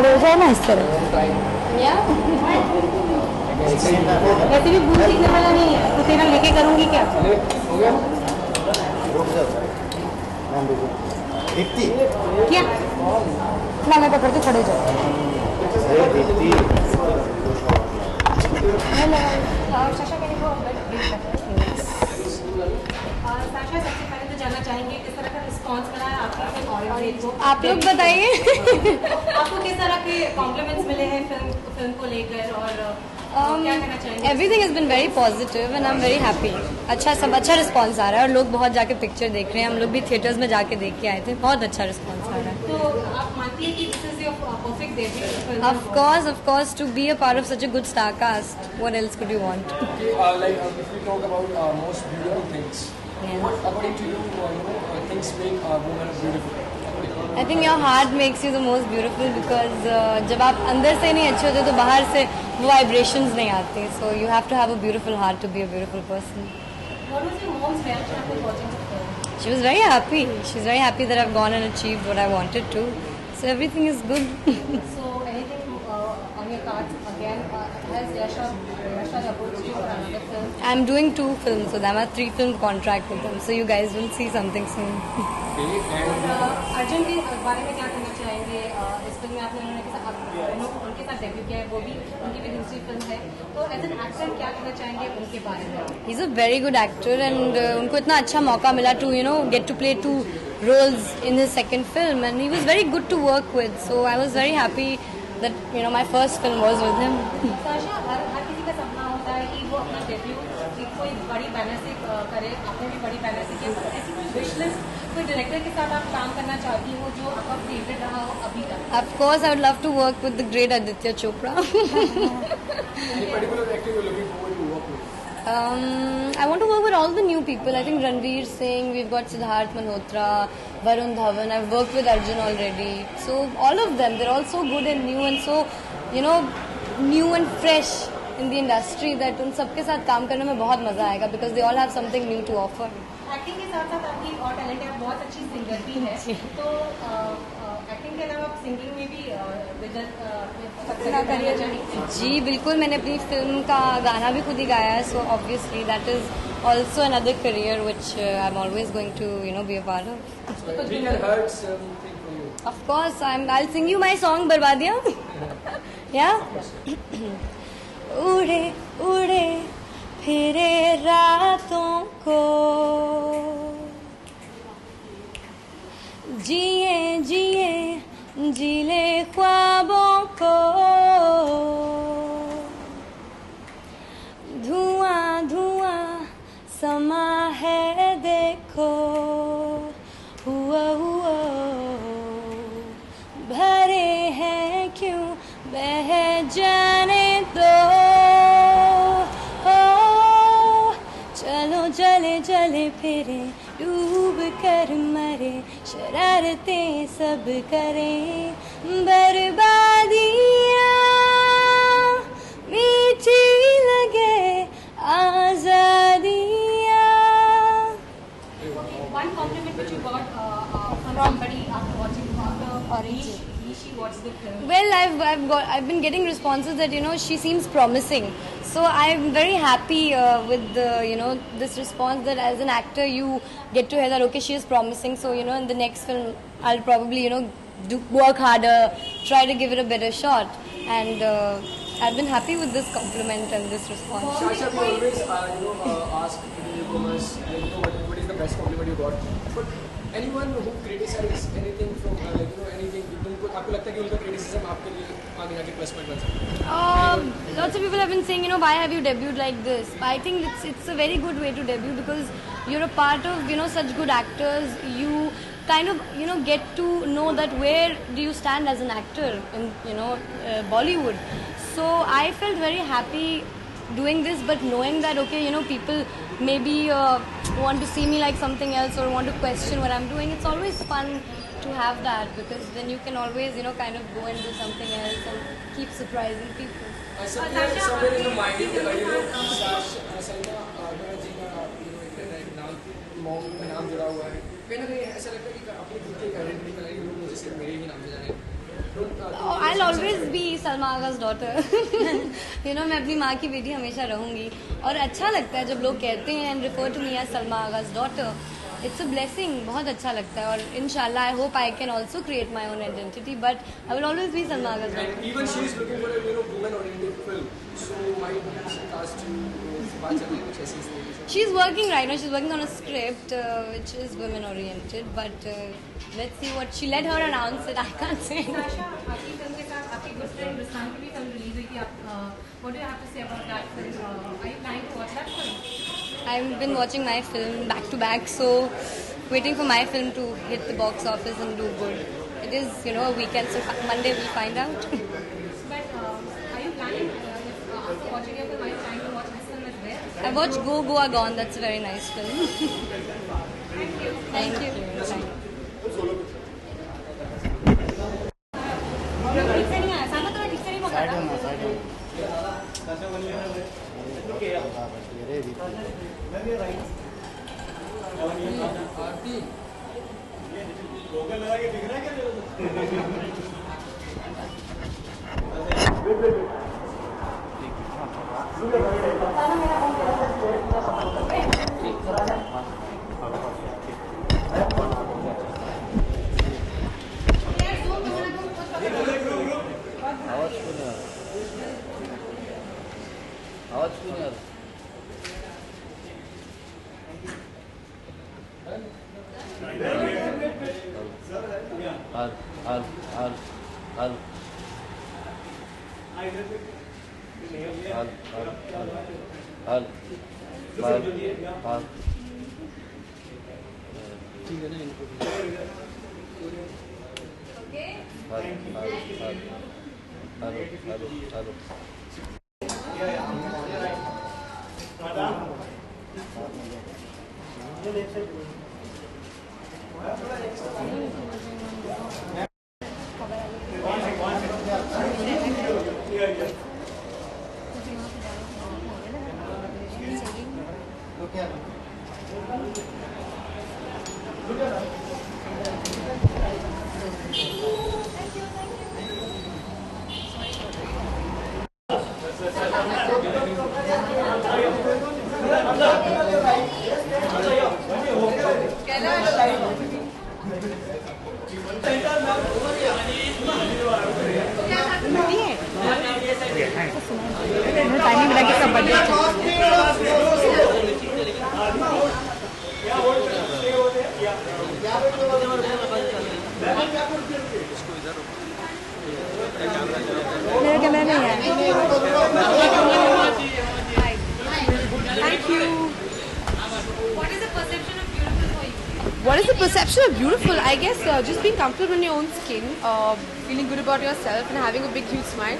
खड़े हो जाए ना इस तरह। वैसे भी भूल सीखने वाला नहीं है तो तेरा लेके करूँगी क्या? हो गया क्या ना मैं पकड़ते खड़े हो जाओ। साशा सबसे पहले तो जानना चाहेंगे किस तरह का रिस्पांस मिला है आपकी फिल्म को? आप लोग बताइए। आपको किस तरह के कॉम्प्लीमेंट्स मिले हैं फिल्म को लेकर और क्या कहना चाहेंगे? Everything has been very positive and I'm very happy. अच्छा रिस्पांस आ रहा है और लोग बहुत जाके पिक्चर देख रहे हैं। हम लोग भी थिएटर्स में जाके देख के आए थे, बहुत अच्छा रिस्पांस आ रहा है। तो आप मानती हैं कि this is your perfect debut? Of course, to be a part of such a good star cast, what else could you want? if we talk about most beautiful things, what according to you, things make a woman beautiful? I think your heart makes you the most beautiful because जब आप अंदर से नहीं अच्छे होते तो बाहर से वो वाइब्रेशंस नहीं आती. So you have to have a beautiful heart to be a beautiful person. What was your mom's reaction after watching the film? She was very happy. She's very happy that I've gone and achieved what I wanted to. So everything is good. So anything on your cards again? Has Yasha approached you for another film? I'm doing 2 films with them. I have 3 film contract with them. So you guys will see something soon. Arjun के बारे में क्या कहना चाहेंगे? इस film में आपने उनके साथ डेब्यू किया है, वो भी उनकी भी दूसरी फिल्म है, तो एज एन एक्टर क्या कहना चाहेंगे उनके बारे में? He's a very good actor and उनको इतना अच्छा मौका मिला to get to play 2 roles in his second film and he was very good to work with. So I was very happy that my first film was with him. Sasha, हर किसी का सपना होता है कि वो अपना डेब्यू कोई बड़ी बैनर से करे. आपने भी बड़ी बैनर से किया, पर ऐसी कोई विश लिस्ट, कोई डायरेक्टर के साथ आप काम करना चाहती हो जो आपका फेवरेट रहा हो अभी तक? Of course, I would love to work with the great Aditya Chopra. Any particular actor you're looking forward to work with? I want to work with all the new people. I think Ranveer Singh, we've got Siddharth Malhotra, Varun Dhawan. I've worked with Arjun already. So all of them, they're all so good and new and so, new and fresh in the industry that उन सबके साथ काम करने में बहुत मजा आएगा because they all have something new to offer. Acting के साथ साथ आपकी और टैलेंट है, आप बहुत अच्छी सिंगर भी है, तो एक्टिंग के अलावा आप सिंगिंग में भी सक्सेस करियर चाहेंगे? जी बिल्कुल, मैंने अपनी फिल्म का गाना भी खुद ही गाया है, so obviously that is also another career which I'm always going to be a part of. We can heard something from you. Of course, I'll sing you my song बर्बादियाँ. Yeah. उड़े उड़े फिरे रातों को, जिए जिए जिले ख्वाबों को, धुआं धुआं समा है देखो, हुआ हुआ भरे हैं क्यों बह जाने दो, चलो चले चले फिरे डूब कर मरे, शरारतें सब करें बर्बादियाँ मीठी लगे आजादियाँ. One compliment which you got from somebody after watching she watched the film. Well, I've been getting responses that she seems promising. So I'm very happy with this response that as an actor you get to hear that okay, she is promising. So in the next film I'll probably work harder, try to give it a better shot, and I've been happy with this compliment and this response. Sasha, we always ask newcomers what is the best compliment you got, but anyone who criticize anything from anything, आपको लगता है कि उनका criticism आपके लिए आगे जाके plus point बन सकता है? Lots of people have been saying, why have you debuted like this? I think it's a very good way to debut because you're a part of, such good actors. You kind of, get to know that where do you stand as an actor in, Bollywood. So I felt very happy doing this, but knowing that, okay, people maybe want to see me like something else or want to question what I'm doing. It's always fun to have that because then you can always, kind of go and do something else and keep surprising people. Somewhere in the mind, Salma जी का एक नाम mom में नाम जुड़ा हुआ है, कहीं ना कहीं ऐसा लगता है कि अपनी खुद की आइडेंटिटी बनाई लोग मुझे सिर्फ मेरे ही नाम से जाने. I'll Sharma's daughter. You know, मैं अपनी माँ की बेटी हमेशा रहूँगी और अच्छा लगता है जब लोग कहते हैं and refer to me as Salma Agha's daughter. It's a blessing. बहुत अच्छा लगता है और inshallah I hope I can also create my own identity, but I will always be Salma Agha's daughter. And even she is looking for a woman-oriented film. So might she cast you? She's working right now. She's working on a script which is women-oriented, but let's see what she let her announce it. I can't say. Sasha, आपकी film के साथ आपकी good friend रुस्तान की भी film release हुई थी. What do you have to say about that film? Are you planning to watch that film? I've been watching my film back to back, so waiting for my film to hit the box office and do good. It is, you know, a weekend, so Monday we'll find out. But are you planning, after watching your film, are you planning to watch this film as well? I watched Go Goa Gone. That's a very nice film. Thank you. Thank you. Thank you. ठीक से नहीं आया. सामने तो मैं ठीक से नहीं बोला था. आरती What is the perception of beautiful? I guess just being comfortable in your own skin, feeling good about yourself and having a big huge smile.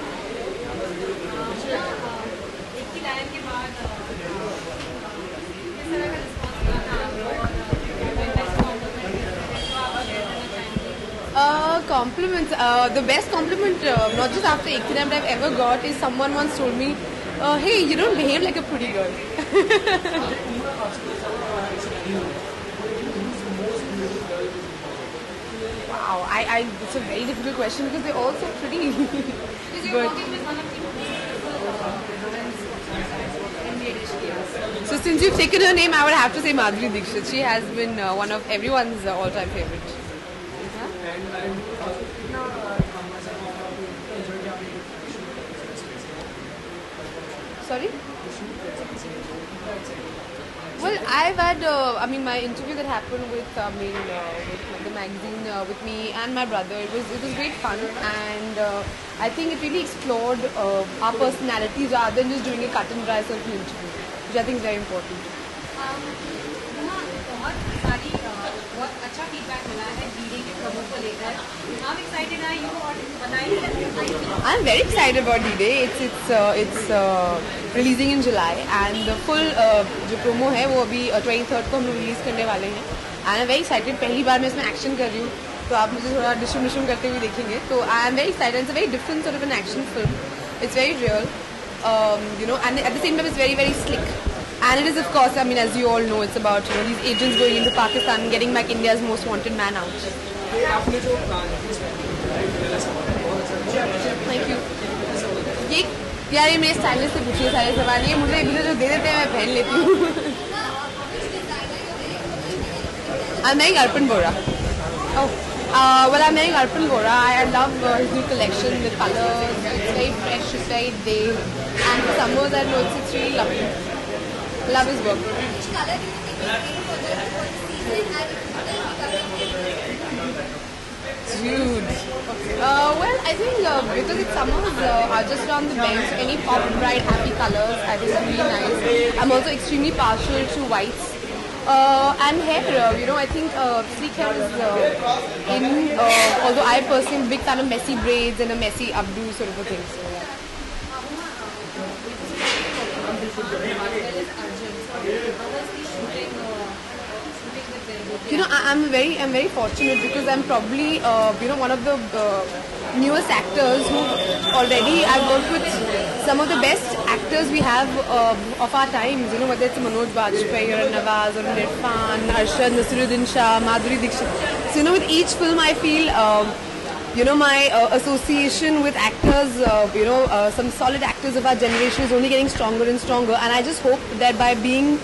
Compliments. The best compliment, not just after Ek Thi Naam I've ever got, is someone once told me, "Hey, you don't behave like a pretty girl." Wow, it's a very difficult question because they're all so pretty. But, so since you've taken her name, I would have to say Madhuri Dixit. She has been one of everyone's all-time favorite. Sorry? Well, I've had, my interview that happened with the magazine with me and my brother. It was great fun, and I think it really explored our personalities rather than just doing a cut and dry sort of interview, which I think is very important. बहुत अच्छा feedback मिला है D-Day के promo को लेकर. How excited are you? और बताइए. I'm very excited about D-Day. It's releasing in July, and the full जो promo है वो अभी 23rd को हम release करने वाले हैं. And I'm very excited. पहली बार मैं इसमें action कर रही हूँ, तो आप मुझे थोड़ा डिशम करते हुए देखेंगे. तो I am very excited. It's a very different sort of an action film. It's very real, and at the same time it's very, very slick. And it is, of course, as you all know, it's about these agents going into Pakistan and getting back India's most wanted man out. Thank you. ये यार ये मेरे stylist से पूछिए सारे सवाल, ये मुझे जो दे देते हैं मैं पहन लेती हूँ। I'm wearing Arpan Bora. Oh, well, I'm wearing Arpan Bora. I love his new collection, the colors. It's very fresh, it's very day. And for summers, I know it's really lovely. Love his work. Which color do you think is great for the season, and Dude. Well, I think because it's summers are just around the bend, so any pop, bright, happy colors I think is really nice. I'm also extremely partial to whites. And hair, I think sleek hair is in, although I personally am a big fan of messy braids and a messy updo sort of a thing. So, yeah. I'm very fortunate because I'm probably one of the newest actors who already I've worked with some of the best actors we have of our times. Whether it's Manoj Bajpayee or Nawaz or Irfan, Arshad, Nasruddin Shah, Madhuri Dixit. So with each film I feel my association with actors, some solid actors of our generation is only getting stronger and stronger. And I just hope that by being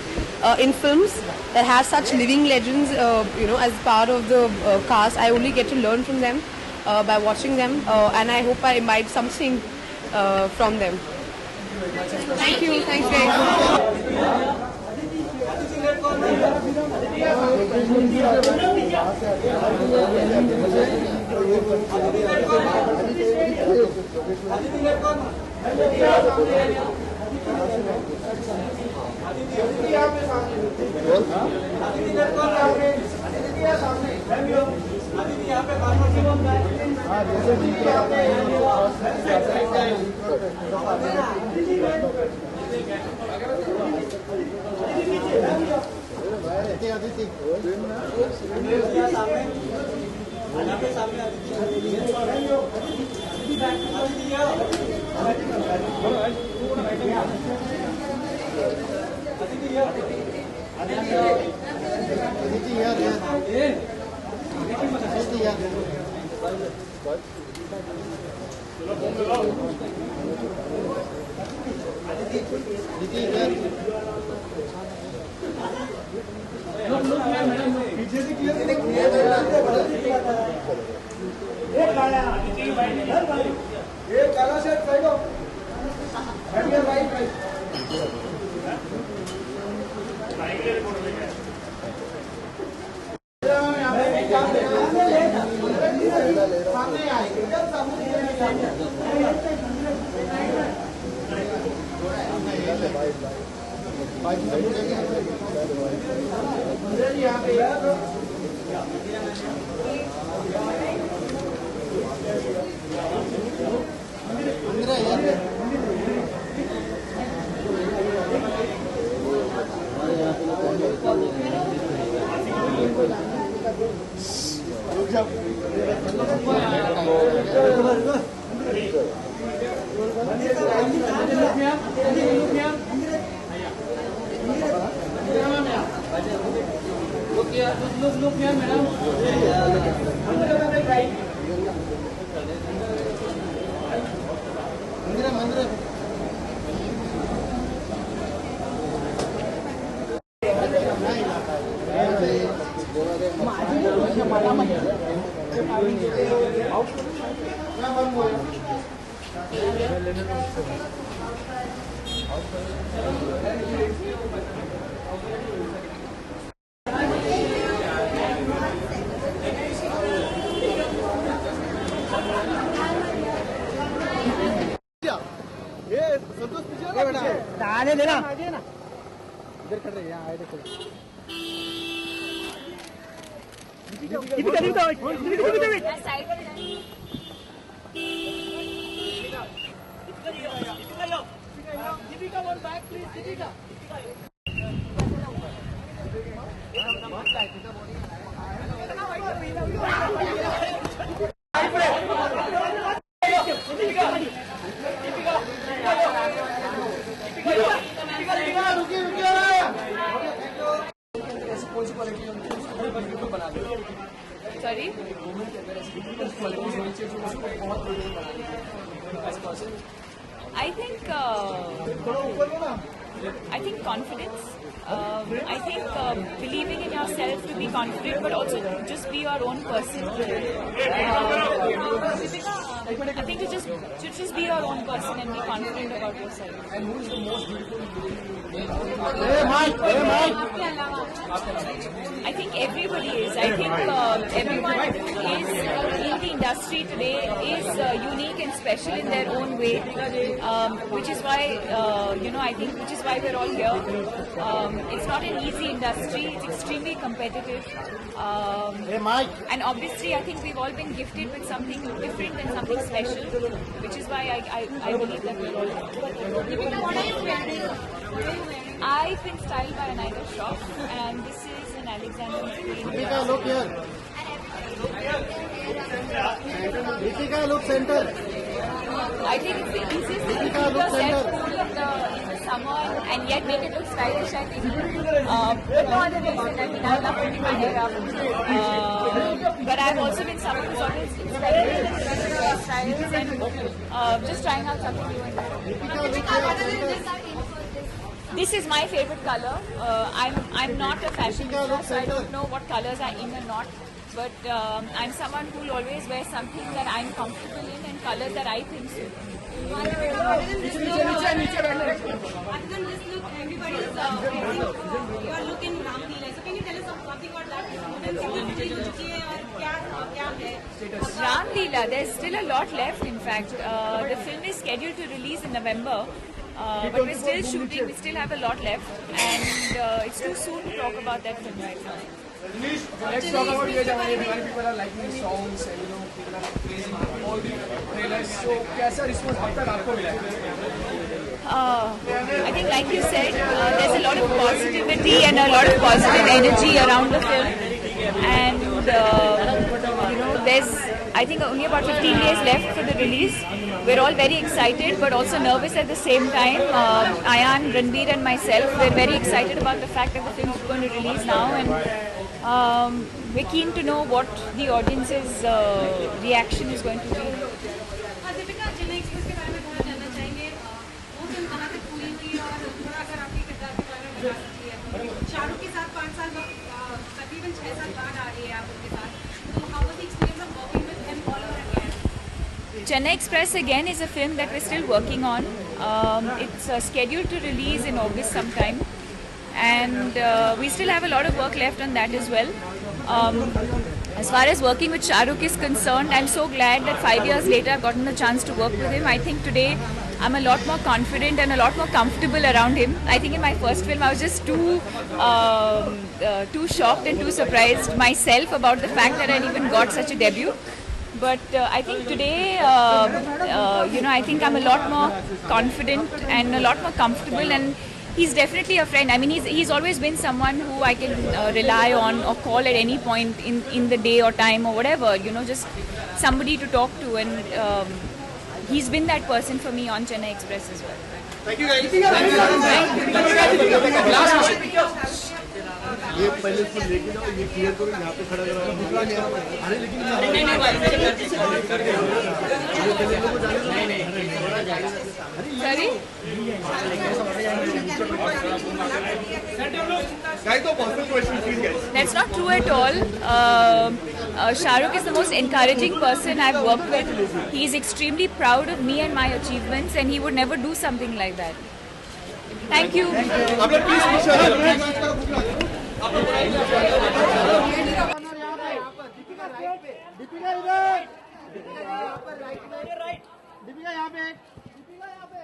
in films that have such living legends, as part of the cast, I only get to learn from them by watching them, and I hope I imbibe something from them. Thank you. Thanks, guys. Sorry? I think confidence. I think believing in yourself to be confident, but also just be your own person. I think to just be your own person and be confident about yourself. And who is the most beautiful? I think everybody is. I think everyone is in the industry today is unique and special in their own way, which is why I think which is why we're all here. It's not an easy industry. It's extremely competitive. And obviously, I think we've all been gifted with something different and something special, which is why I believe that we're all here. I've been styled by Anita Shroff, and this is an Alexander McQueen. Look here. Deepika, look center. I think it's the easiest thing to keep yourself cool in the summer and yet make it look stylish, I think. But no other reason. I mean, I love putting my hair up. But I've also been someone who's always experimenting with different hairstyles and just trying out something new and different. This is my favorite color. I'm not a fashion designer, so I don't know what colors are in or not. But I'm someone who will always wear something that I'm comfortable in and colors that I think suit. Other than this look, everybody is praising your look in Ramleela. So can you tell us something about that? Ramleela, there's still a lot left. In fact, the film is scheduled to release in November. But we're still shooting, we still have a lot left, and it's too soon to talk about that film right now. Let's talk about Ye Jawani Diwani. People are liking the songs and people are praising all the trailers. So, कैसा response अब तक आपको मिला है? I think, like you said, there's a lot of positivity and a lot of positive energy around the film, and there's I think only about 15 days left for the release. We're all very excited but also nervous at the same time. Ayan, Ranveer and myself, we're very excited about the fact that the film is going to release now, and we're keen to know what the audience's reaction is going to be. Deepika, Chennai express के बारे में थोड़ा जानना चाहेंगे. वो film कहाँ तक पूरी हुई और थोड़ा अगर आपके किरदार के बारे में बता सकती है. शाहरुख के साथ 5 साल तकरीबन 6 साल बाद आ रही है आप उनके साथ. So how was the experience of working with him all over again? Chennai Express again is a film that we're still working on. It's scheduled to release in August sometime, and we still have a lot of work left on that as well. As far as working with Shah Rukh is concerned, I'm so glad that 5 years later I've gotten the chance to work with him. I think today I'm a lot more confident and a lot more comfortable around him. I think in my first film I was just too shocked and too surprised myself about the fact that I'd even got such a debut. But I think today, I think I'm a lot more confident and a lot more comfortable, and he's definitely a friend. I mean, he's always been someone who I can rely on or call at any point in the day or time or whatever, just somebody to talk to, and he's been that person for me on Chennai Express as well. Thank you guys. ये पहले इसको लेके जाओ, ये clear करो, यहाँ पे खड़ा करो. अरे लेकिन That's not true at all. Shah Rukh is the most encouraging person I've worked with. He is extremely proud of me and my achievements, and he would never do something like that. Thank you. Deepika इधर. दीपिका यहाँ पे.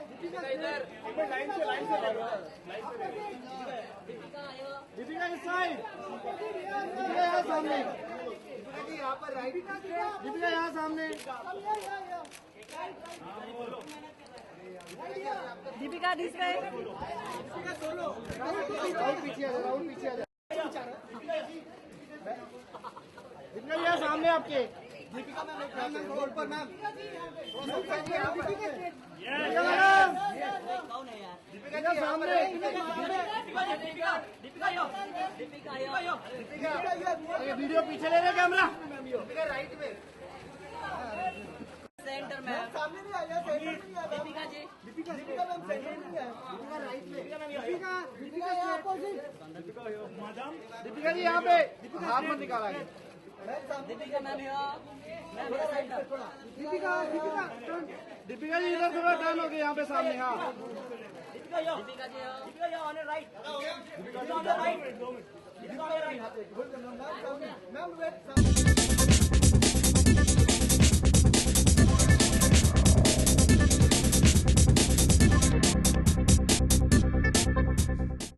दीपिका इधर. दीपिका इस side. Deepika यहाँ सामने. दीपिका यहाँ सामने. Deepika this way. Rahul पीछे आ जा. दीपिका यहाँ सामने आपके. दीपिका मैम रोड पर मैम. दीपिका सामने. वीडियो पीछे ले रहे कैमरा. दीपिका राइट में. सेंटर में सामने नहीं आया. सेंटर में नहीं आया. दीपिका जी. दीपिका दीपिका जी यहाँ पे हाथ मत निकाला है। दीपिका जी इधर थोड़ा टर्न हो गए यहाँ पे सामने। हाँ मैम